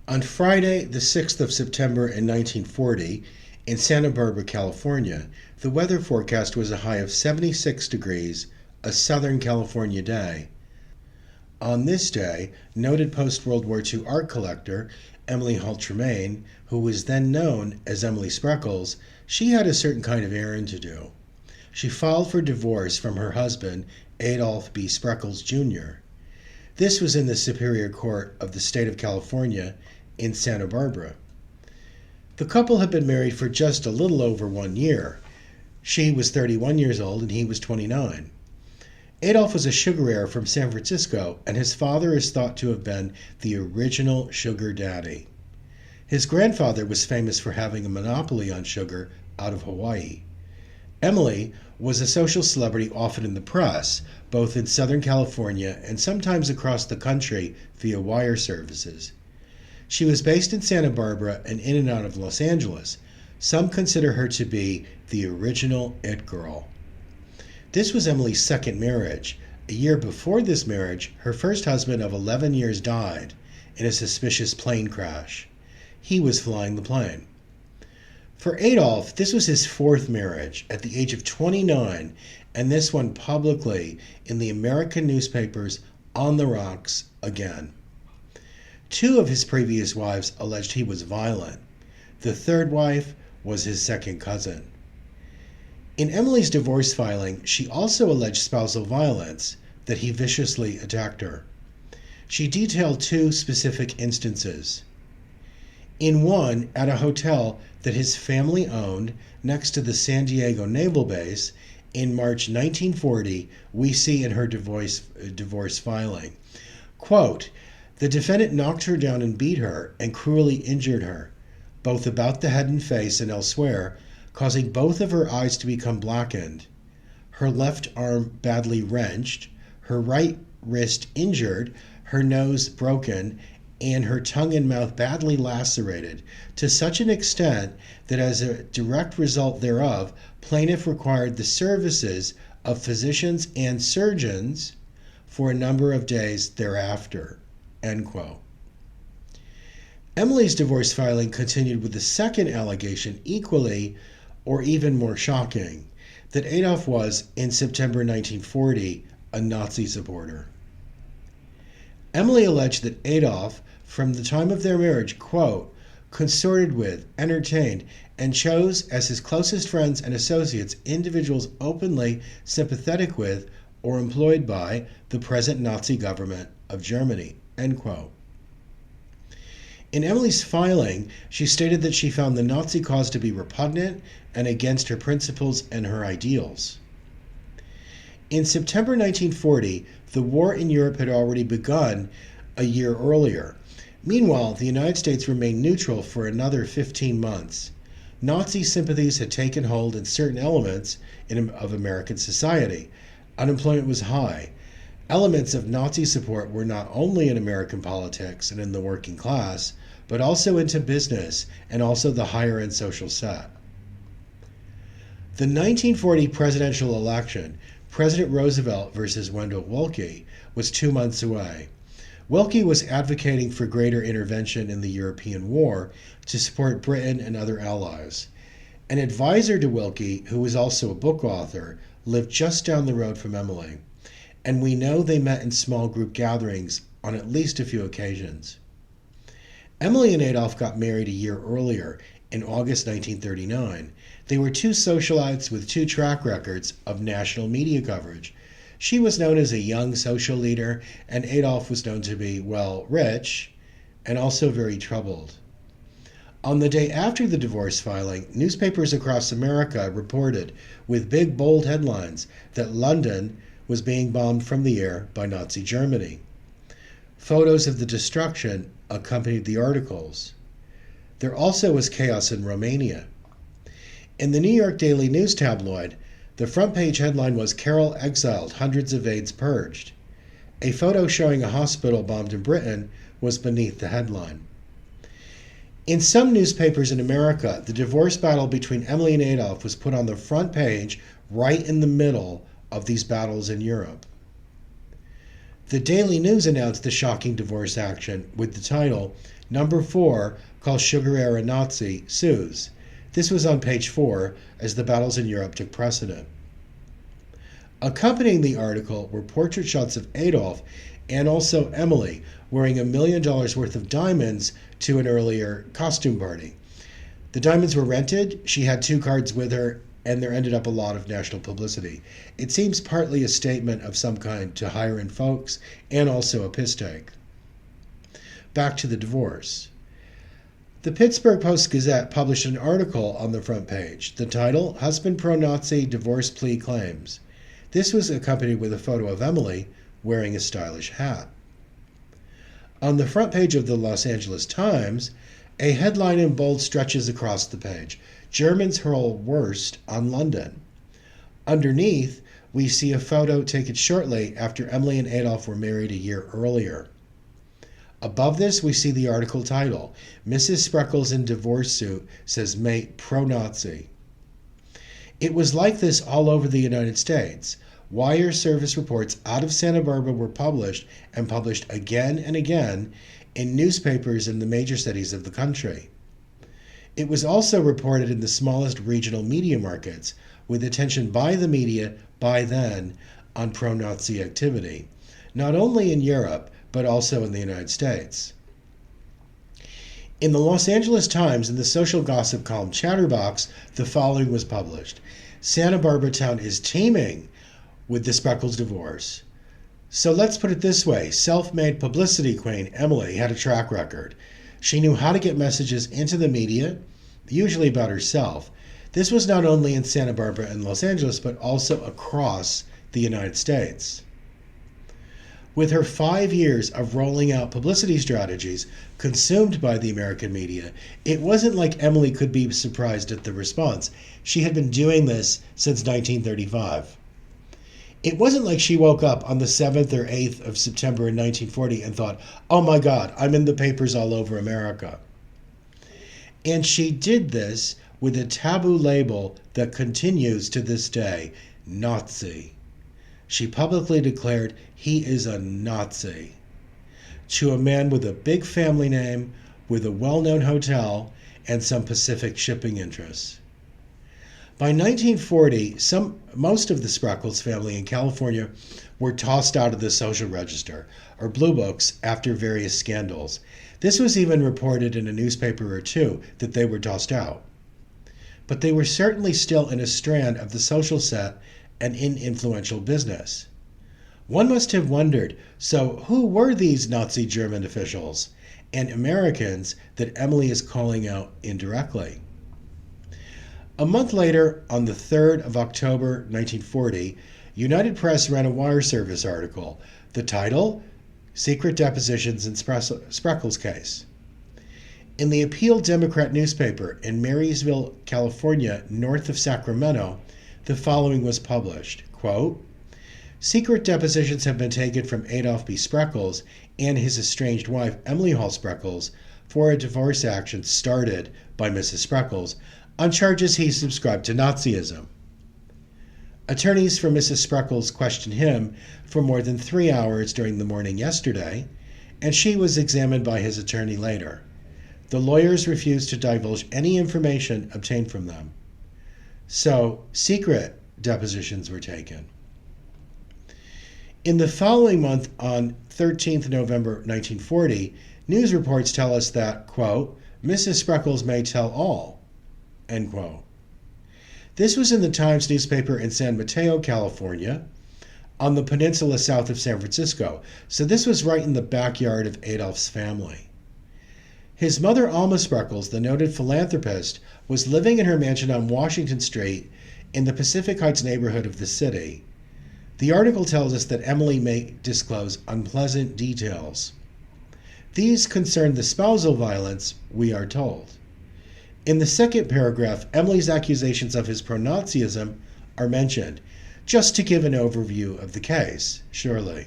On Friday, the 6th of September in 1940, in Santa Barbara, California, the weather forecast was a high of 76 degrees, a Southern California day. On this day, noted post-World War II art collector Emily Hall Tremaine, who was then known as Emily Spreckels, she had a certain kind of errand to do. She filed for divorce from her husband, Adolph B. Spreckels, Jr. This was in the Superior Court of the State of California in Santa Barbara. The couple had been married for just a little over 1 year. She was 31 years old and he was 29. Adolph was a sugar heir from San Francisco, and his father is thought to have been the original sugar daddy. His grandfather was famous for having a monopoly on sugar out of Hawaii. Emily was a social celebrity often in the press, both in Southern California and sometimes across the country via wire services. She was based in Santa Barbara and in and out of Los Angeles. Some consider her to be the original it girl. This was Emily's second marriage. A year before this marriage, her first husband of 11 years died in a suspicious plane crash. He was flying the plane. For Adolph, this was his fourth marriage at the age of 29, and this one publicly in the American newspapers on the rocks again. Two of his previous wives alleged he was violent. The third wife was his second cousin. In Emily's divorce filing, she also alleged spousal violence, that he viciously attacked her. She detailed two specific instances. In one, at a hotel that his family owned next to the San Diego Naval Base, in March 1940, we see in her divorce filing, quote, "The defendant knocked her down and beat her and cruelly injured her, both about the head and face and elsewhere, causing both of her eyes to become blackened, her left arm badly wrenched, her right wrist injured, her nose broken, and her tongue and mouth badly lacerated, to such an extent that as a direct result thereof, plaintiff required the services of physicians and surgeons for a number of days thereafter." End quote. Emily's divorce filing continued with the second allegation, equally or even more shocking, that Adolph was, in September 1940, a Nazi supporter. Emily alleged that Adolph, from the time of their marriage, quote, consorted with, entertained, and chose as his closest friends and associates individuals openly sympathetic with or employed by the present Nazi government of Germany, end quote. In Emily's filing, she stated that she found the Nazi cause to be repugnant and against her principles and her ideals. In September 1940, the war in Europe had already begun a year earlier. Meanwhile, the United States remained neutral for another 15 months. Nazi sympathies had taken hold in certain elements of American society. Unemployment was high. Elements of Nazi support were not only in American politics and in the working class, but also into business and also the higher-end social set. The 1940 presidential election, President Roosevelt versus Wendell Willkie, was 2 months away. Willkie was advocating for greater intervention in the European war to support Britain and other allies. An advisor to Willkie, who was also a book author, lived just down the road from Emily, and we know they met in small group gatherings on at least a few occasions. Emily and Adolph got married a year earlier, in August 1939. They were two socialites with two track records of national media coverage. She was known as a young social leader, and Adolph was known to be, well, rich, and also very troubled. On the day after the divorce filing, newspapers across America reported, with big bold headlines, that London was being bombed from the air by Nazi Germany. Photos of the destruction accompanied the articles. There also was chaos in Romania. In the New York Daily News tabloid, the front page headline was "Carol exiled, hundreds of aides purged." A photo showing a hospital bombed in Britain was beneath the headline. In some newspapers in America, the divorce battle between Emily and Adolph was put on the front page right in the middle of these battles in Europe. The Daily News announced the shocking divorce action with the title, Number 4, called Sugar Era Nazi, sues. This was on page 4 as the battles in Europe took precedent. Accompanying the article were portrait shots of Adolf and also Emily wearing $1 million worth of diamonds to an earlier costume party. The diamonds were rented, she had 2 cards with her, and there ended up a lot of national publicity. It seems partly a statement of some kind to hire in folks and also a piss take. Back to the divorce. The Pittsburgh Post-Gazette published an article on the front page. The title, Husband Pro-Nazi Divorce Plea Claims. This was accompanied with a photo of Emily wearing a stylish hat. On the front page of the Los Angeles Times, a headline in bold stretches across the page. Germans hurl worst on London. Underneath, we see a photo taken shortly after Emily and Adolf were married a year earlier. Above this, we see the article title, Mrs. Spreckels in Divorce Suit Says Mate Pro-Nazi. It was like this all over the United States. Wire service reports out of Santa Barbara were published and published again and again in newspapers in the major cities of the country. It was also reported in the smallest regional media markets, with attention by the media by then on pro-Nazi activity, not only in Europe, but also in the United States. In the Los Angeles Times, in the social gossip column Chatterbox, the following was published. Santa Barbara town is teeming with the Spreckels divorce. So let's put it this way, self-made publicity queen Emily had a track record. She knew how to get messages into the media, usually about herself. This was not only in Santa Barbara and Los Angeles, but also across the United States. With her 5 years of rolling out publicity strategies consumed by the American media, it wasn't like Emily could be surprised at the response. She had been doing this since 1935. It wasn't like she woke up on the 7th or 8th of September in 1940 and thought, oh my God, I'm in the papers all over America. And she did this with a taboo label that continues to this day, Nazi. She publicly declared he is a Nazi to a man with a big family name, with a well-known hotel, and some Pacific shipping interests. By 1940, most of the Spreckels family in California were tossed out of the social register, or blue books, after various scandals. This was even reported in a newspaper or two that they were tossed out. But they were certainly still in a strand of the social set and in influential business. One must have wondered, so who were these Nazi German officials and Americans that Emily is calling out indirectly? A month later, on the 3rd of October 1940, United Press ran a wire service article. The title, Secret Depositions in Spreckels Case. In the Appeal Democrat newspaper in Marysville, California, north of Sacramento, the following was published, quote, Secret depositions have been taken from Adolf B. Spreckels and his estranged wife, Emily Hall Spreckels, for a divorce action started by Mrs. Spreckels on charges he subscribed to Nazism. Attorneys for Mrs. Spreckels questioned him for more than 3 hours during the morning yesterday, and she was examined by his attorney later. The lawyers refused to divulge any information obtained from them. So, secret depositions were taken. In the following month, on 13th November 1940, news reports tell us that, quote, Mrs. Spreckels may tell all, end quote. This was in the Times newspaper in San Mateo, California, on the peninsula south of San Francisco, so this was right in the backyard of Adolf's family. His mother, Alma Spreckels, the noted philanthropist, was living in her mansion on Washington Street in the Pacific Heights neighborhood of the city. The article tells us that Emily may disclose unpleasant details. These concern the spousal violence, we are told. In the second paragraph, Emily's accusations of his pro-Nazism are mentioned, just to give an overview of the case, surely.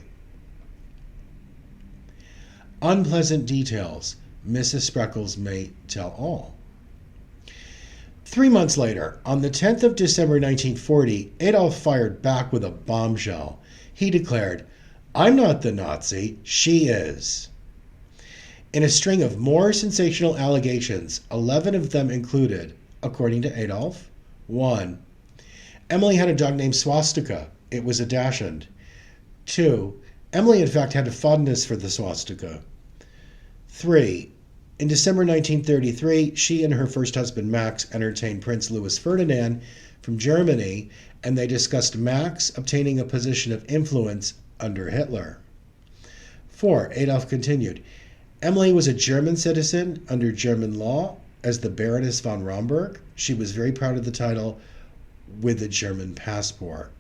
Unpleasant details. Mrs. Spreckels may tell all. 3 months later, on the 10th of December 1940, Adolf fired back with a bombshell. He declared, I'm not the Nazi, she is. In a string of more sensational allegations, 11 of them included, according to Adolf: 1. Emily had a dog named Swastika. It was a dachshund. 2. Emily, in fact, had a fondness for the swastika. 3. In December 1933, she and her first husband, Max, entertained Prince Louis Ferdinand from Germany, and they discussed Max obtaining a position of influence under Hitler. 4. Adolf continued, Emily was a German citizen under German law as the Baroness von Romberg. She was very proud of the title with a German passport.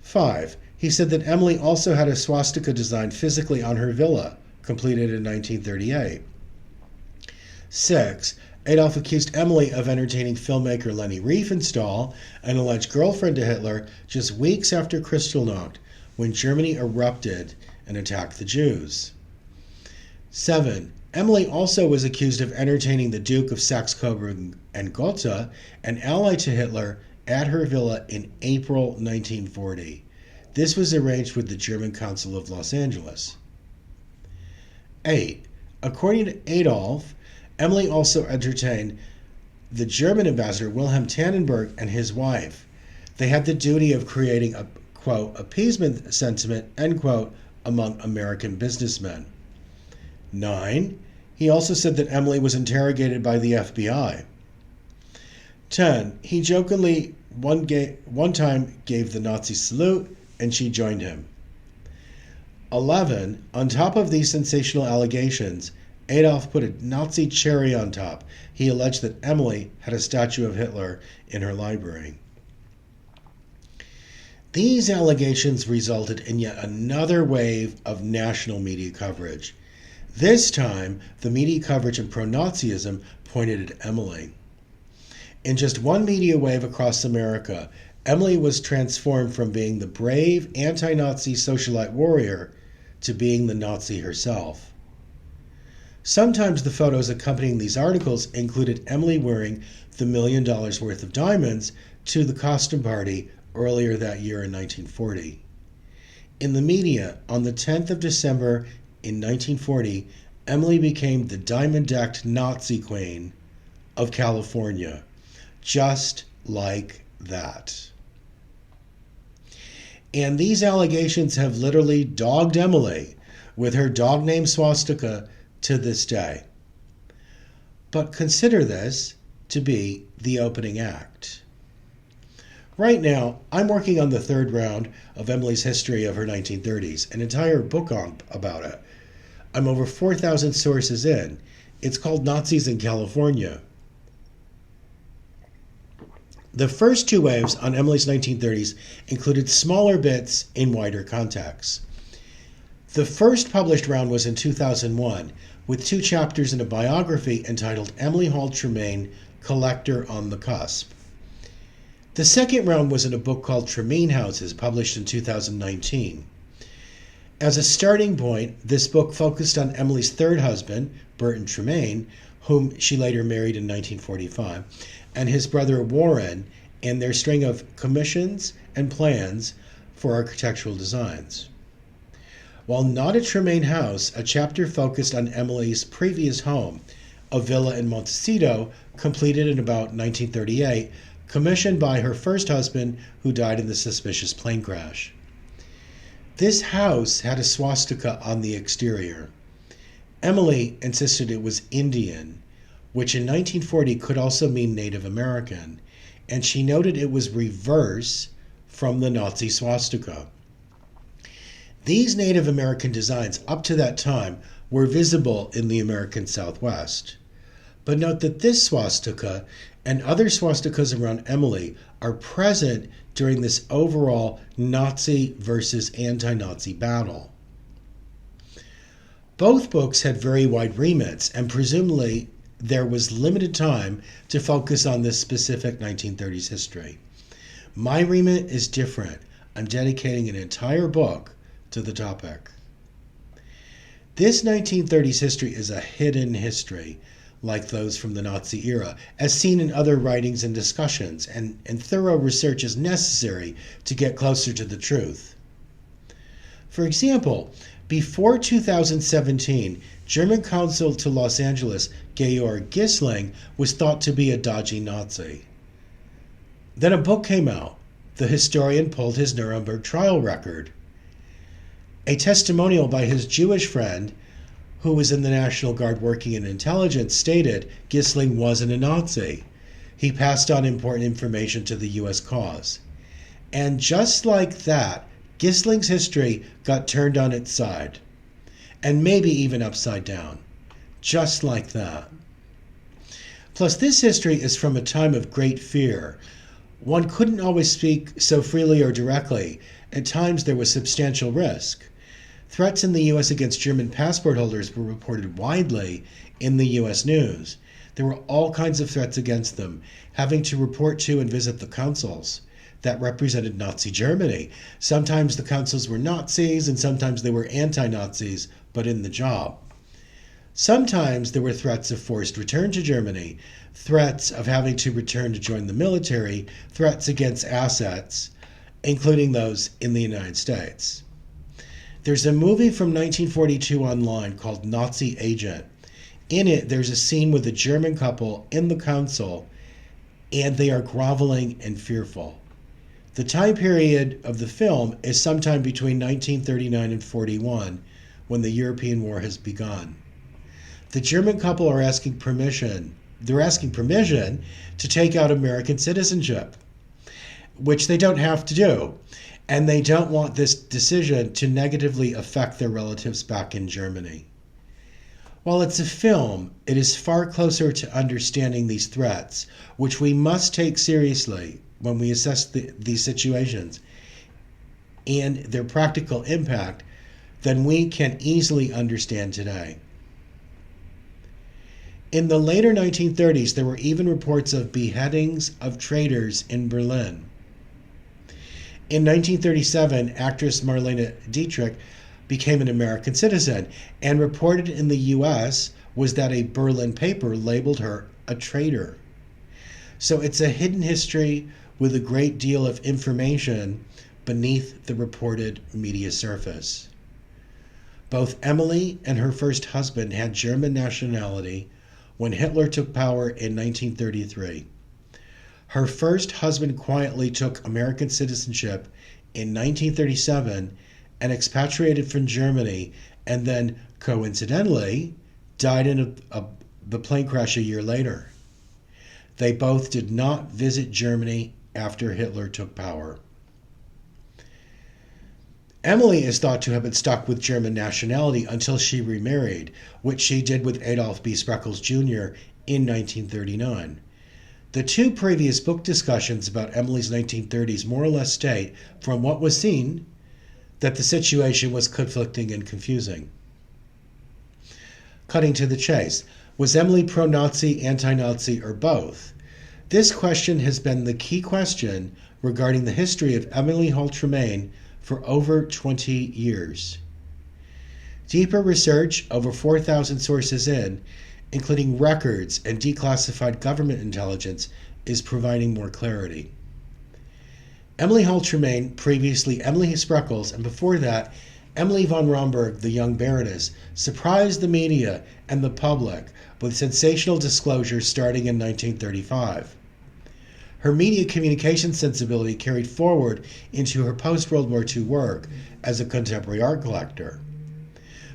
5. He said that Emily also had a swastika design physically on her villa, completed in 1938. 6. Adolf accused Emily of entertaining filmmaker Leni Riefenstahl, an alleged girlfriend to Hitler, just weeks after Kristallnacht, when Germany erupted and attacked the Jews. 7. Emily also was accused of entertaining the Duke of Saxe Coburg and Gotha, an ally to Hitler, at her villa in April 1940. This was arranged with the German Consul of Los Angeles. 8. According to Adolf, Emily also entertained the German ambassador Wilhelm Tannenberg and his wife. They had the duty of creating a, quote, appeasement sentiment, end quote, among American businessmen. 9. He also said that Emily was interrogated by the FBI. 10. He jokingly one time gave the Nazi salute, and she joined him. 11. On top of these sensational allegations, Adolf put a Nazi cherry on top. He alleged that Emily had a statue of Hitler in her library. These allegations resulted in yet another wave of national media coverage. This time, the media coverage of pro-Nazism pointed at Emily. In just one media wave across America, Emily was transformed from being the brave anti-Nazi socialite warrior to being the Nazi herself. Sometimes the photos accompanying these articles included Emily wearing the $1 million worth of diamonds to the costume party earlier that year in 1940. In the media, on the 10th of December in 1940, Emily became the diamond-decked Nazi Queen of California, just like that. And these allegations have literally dogged Emily with her dog named Swastika to this day. But consider this to be the opening act. Right now, I'm working on the third round of Emily's history of her 1930s, an entire book about it. I'm over 4,000 sources in. It's called Nazis in California. The first two waves on Emily's 1930s included smaller bits in wider contexts. The first published round was in 2001, with 2 chapters in a biography entitled Emily Hall Tremaine, Collector on the Cusp. The second round was in a book called Tremaine Houses, published in 2019. As a starting point, this book focused on Emily's third husband, Burton Tremaine, whom she later married in 1945, and his brother Warren, and their string of commissions and plans for architectural designs. While not a Tremaine house, a chapter focused on Emily's previous home, a villa in Montecito, completed in about 1938, commissioned by her first husband, who died in the suspicious plane crash. This house had a swastika on the exterior. Emily insisted it was Indian, which in 1940 could also mean Native American, and she noted it was reverse from the Nazi swastika. These Native American designs up to that time were visible in the American Southwest. But note that this swastika and other swastikas around Emily are present during this overall Nazi versus anti-Nazi battle. Both books had very wide remits, and presumably there was limited time to focus on this specific 1930s history. My remit is different. I'm dedicating an entire book to the topic. This 1930s history is a hidden history, like those from the Nazi era, as seen in other writings and discussions, and thorough research is necessary to get closer to the truth. For example, Before 2017, German consul to Los Angeles, Georg Gyssling, was thought to be a dodgy Nazi. Then a book came out. The historian pulled his Nuremberg trial record. A testimonial by his Jewish friend, who was in the National Guard working in intelligence, stated Gyssling wasn't a Nazi. He passed on important information to the U.S. cause. And just like that, Gyssling's history got turned on its side. And maybe even upside down. Just like that. Plus, this history is from a time of great fear. One couldn't always speak so freely or directly. At times, there was substantial risk. Threats in the U.S. against German passport holders were reported widely in the U.S. news. There were all kinds of threats against them, having to report to and visit the consuls that represented Nazi Germany. Sometimes the consuls were Nazis, and sometimes they were anti-Nazis, but in the job. Sometimes there were threats of forced return to Germany, threats of having to return to join the military, threats against assets, including those in the United States. There's a movie from 1942 online called Nazi Agent. In it, there's a scene with a German couple in the consul, and they are groveling and fearful. The time period of the film is sometime between 1939 and 41, when the European War has begun. The German couple are asking permission. They're asking permission to take out American citizenship, which they don't have to do. And they don't want this decision to negatively affect their relatives back in Germany. While it's a film, it is far closer to understanding these threats, which we must take seriously when we assess these situations and their practical impact than we can easily understand today. In the later 1930s, there were even reports of beheadings of traitors in Berlin. In 1937, actress Marlene Dietrich became an American citizen, and reported in the U.S. was that a Berlin paper labeled her a traitor. So it's a hidden history with a great deal of information beneath the reported media surface. Both Emily and her first husband had German nationality when Hitler took power in 1933. Her first husband quietly took American citizenship in 1937 and expatriated from Germany, and then, coincidentally, died in the plane crash a year later. They both did not visit Germany after Hitler took power. Emily is thought to have been stuck with German nationality until she remarried, which she did with Adolf B. Spreckels Jr. in 1939. The two previous book discussions about Emily's 1930s more or less state, from what was seen, that the situation was conflicting and confusing. Cutting to the chase, was Emily pro-Nazi, anti-Nazi, or both? This question has been the key question regarding the history of Emily Hall Tremaine for over 20 years. Deeper research, over 4,000 sources including records and declassified government intelligence, is providing more clarity. Emily Hall Tremaine, previously Emily Spreckels, and before that, Emily von Romberg, the young Baroness, surprised the media and the public with sensational disclosures starting in 1935. Her media communication sensibility carried forward into her post-World War II work as a contemporary art collector.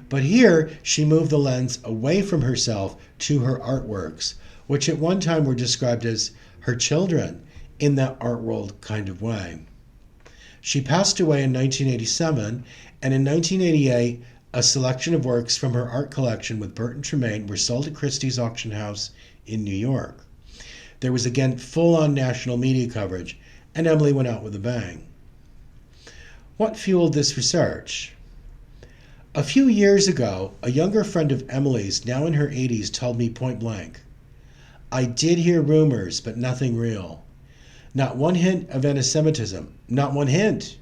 But here, she moved the lens away from herself to her artworks, which at one time were described as her children in that art world kind of way. She passed away in 1987, and in 1988, a selection of works from her art collection with Burton Tremaine were sold at Christie's auction house in New York. There was again full-on national media coverage, and Emily went out with a bang. What fueled this research? A few years ago, a younger friend of Emily's, now in her 80s, told me point blank, "I did hear rumors, but nothing real. Not one hint of anti-Semitism, not one hint."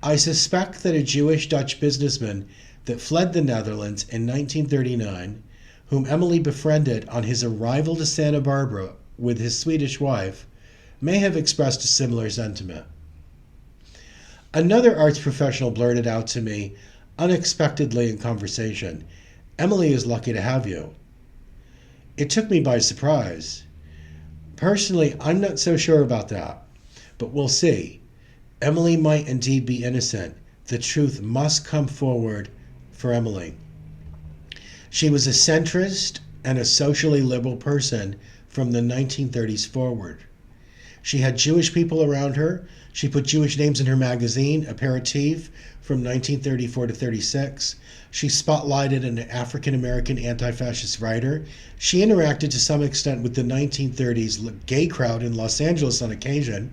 I suspect that a Jewish Dutch businessman that fled the Netherlands in 1939, whom Emily befriended on his arrival to Santa Barbara with his Swedish wife, may have expressed a similar sentiment. Another arts professional blurted out to me, unexpectedly in conversation, "Emily is lucky to have you." It took me by surprise. Personally, I'm not so sure about that, but we'll see. Emily might indeed be innocent. The truth must come forward for Emily. She was a centrist and a socially liberal person from the 1930s forward. She had Jewish people around her. She put Jewish names in her magazine, Aperitif, from 1934 to 36. She spotlighted an African-American anti-fascist writer. She interacted to some extent with the 1930s gay crowd in Los Angeles on occasion.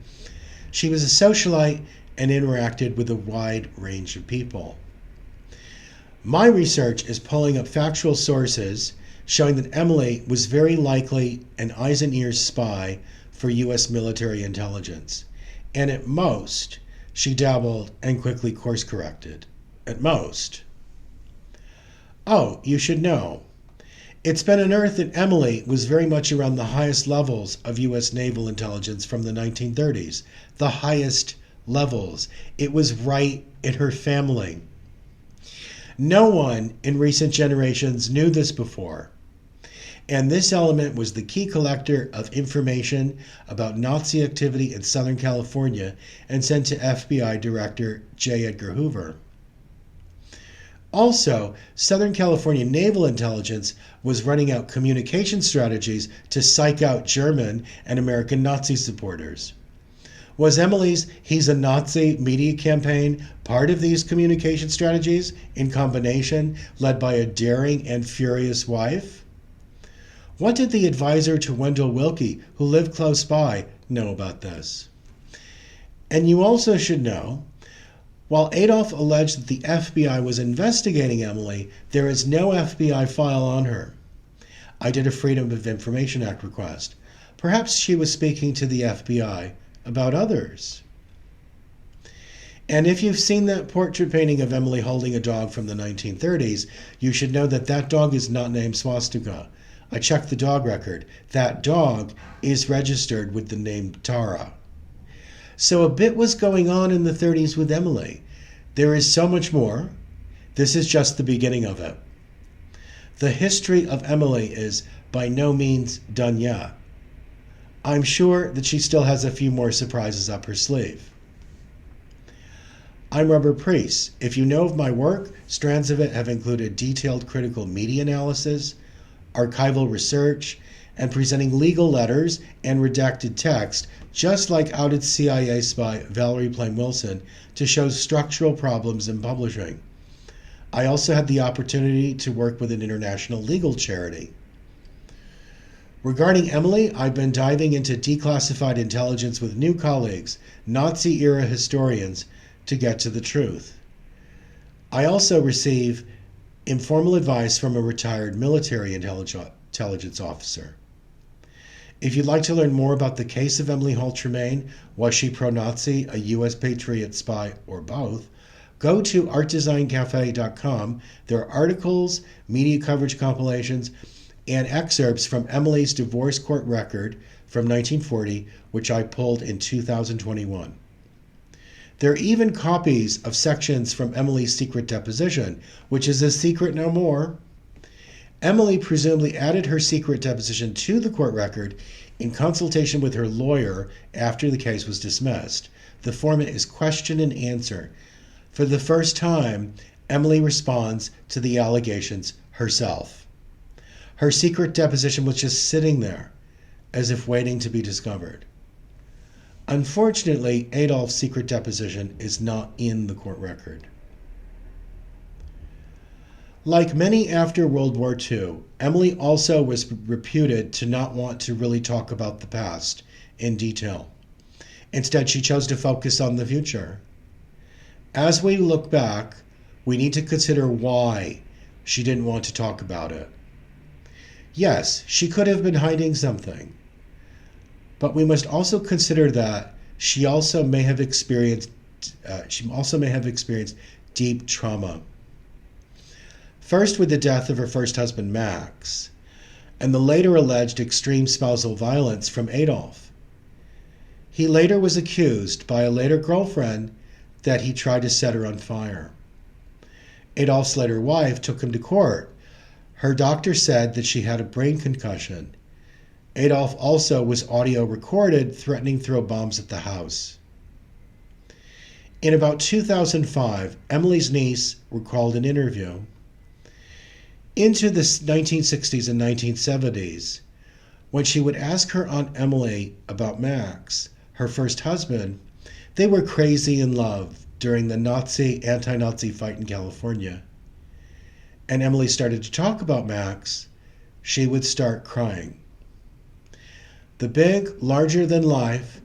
She was a socialite and interacted with a wide range of people. My research is pulling up factual sources showing that Emily was very likely an eyes and ears spy for U.S. military intelligence. And at most, she dabbled and quickly course-corrected. At most. Oh, you should know. It's been unearthed that Emily was very much around the highest levels of U.S. naval intelligence from the 1930s. The highest levels. It was right in her family. No one in recent generations knew this before. And this element was the key collector of information about Nazi activity in Southern California and sent to FBI Director J. Edgar Hoover. Also, Southern California Naval Intelligence was running out communication strategies to psych out German and American Nazi supporters. Was Emily's "He's a Nazi" media campaign part of these communication strategies in combination, led by a daring and furious wife? What did the advisor to Wendell Willkie, who lived close by, know about this? And you also should know, while Adolf alleged that the FBI was investigating Emily, there is no FBI file on her. I did a Freedom of Information Act request. Perhaps she was speaking to the FBI about others. And if you've seen that portrait painting of Emily holding a dog from the 1930s, you should know that that dog is not named Swastika. I checked the dog record. That dog is registered with the name Tara. So a bit was going on in the 30s with Emily. There is so much more. This is just the beginning of it. The history of Emily is by no means done yet. I'm sure that she still has a few more surprises up her sleeve. I'm Robert Priest. If you know of my work, strands of it have included detailed critical media analysis, archival research, and presenting legal letters and redacted text, just like outed CIA spy Valerie Plame Wilson, to show structural problems in publishing. I also had the opportunity to work with an international legal charity. Regarding Emily, I've been diving into declassified intelligence with new colleagues, Nazi-era historians, to get to the truth. I also receive informal advice from a retired military intelligence officer. If you'd like to learn more about the case of Emily Hall Tremaine, was she pro-Nazi, a U.S. patriot spy, or both, go to artdesigncafe.com. There are articles, media coverage compilations, and excerpts from Emily's divorce court record from 1940, which I pulled in 2021. There are even copies of sections from Emily's secret deposition, which is a secret no more. Emily presumably added her secret deposition to the court record in consultation with her lawyer after the case was dismissed. The format is question and answer. For the first time, Emily responds to the allegations herself. Her secret deposition was just sitting there, as if waiting to be discovered. Unfortunately, Adolf's secret deposition is not in the court record. Like many after World War II, Emily also was reputed to not want to really talk about the past in detail. Instead, she chose to focus on the future. As we look back, we need to consider why she didn't want to talk about it. Yes, she could have been hiding something. But we must also consider that she also may have experienced deep trauma. First with the death of her first husband, Max, and the later alleged extreme spousal violence from Adolf. He later was accused by a later girlfriend that he tried to set her on fire. Adolf's later wife took him to court. Her doctor said that she had a brain concussion. Adolf also was audio recorded threatening to throw bombs at the house. In about 2005, Emily's niece recalled an interview. Into the 1960s and 1970s, when she would ask her Aunt Emily about Max, her first husband, they were crazy in love during the anti-Nazi fight in California. And Emily started to talk about Max, she would start crying. The big, larger-than-life,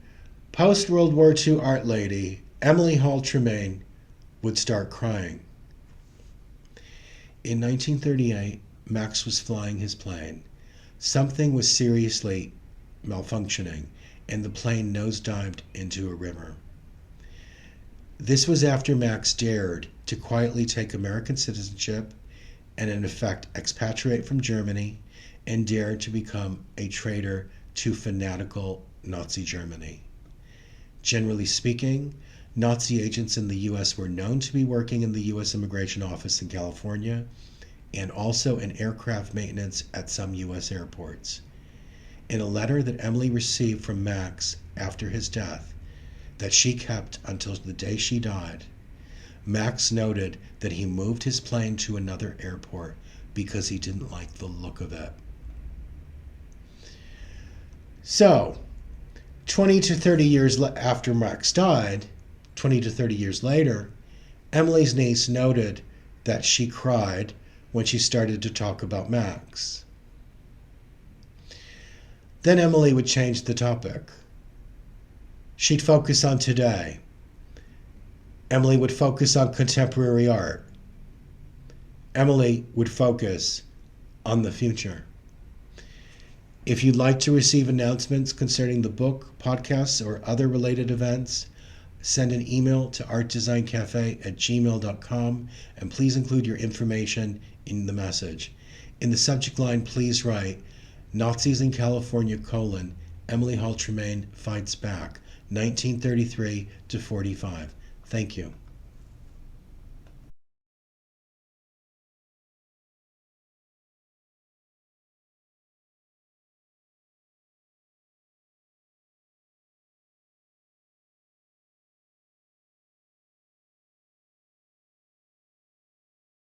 post-World War II art lady, Emily Hall Tremaine, would start crying. In 1938, Max was flying his plane. Something was seriously malfunctioning, and the plane nosedived into a river. This was after Max dared to quietly take American citizenship and in effect expatriate from Germany and dared to become a traitor to fanatical Nazi Germany. Generally speaking, Nazi agents in the U.S. were known to be working in the U.S. Immigration Office in California and also in aircraft maintenance at some U.S. airports. In a letter that Emily received from Max after his death, that she kept until the day she died, Max noted that he moved his plane to another airport because he didn't like the look of it. So, 20 to 30 years after Max died, 20 to 30 years later, Emily's niece noted that she cried when she started to talk about Max. Then Emily would change the topic. She'd focus on today. Emily would focus on contemporary art. Emily would focus on the future. If you'd like to receive announcements concerning the book, podcasts, or other related events, send an email to artdesigncafe@gmail.com and please include your information in the message. In the subject line, please write Nazis in California, Emily Hall Tremaine Fights Back, 1933 to 45. Thank you.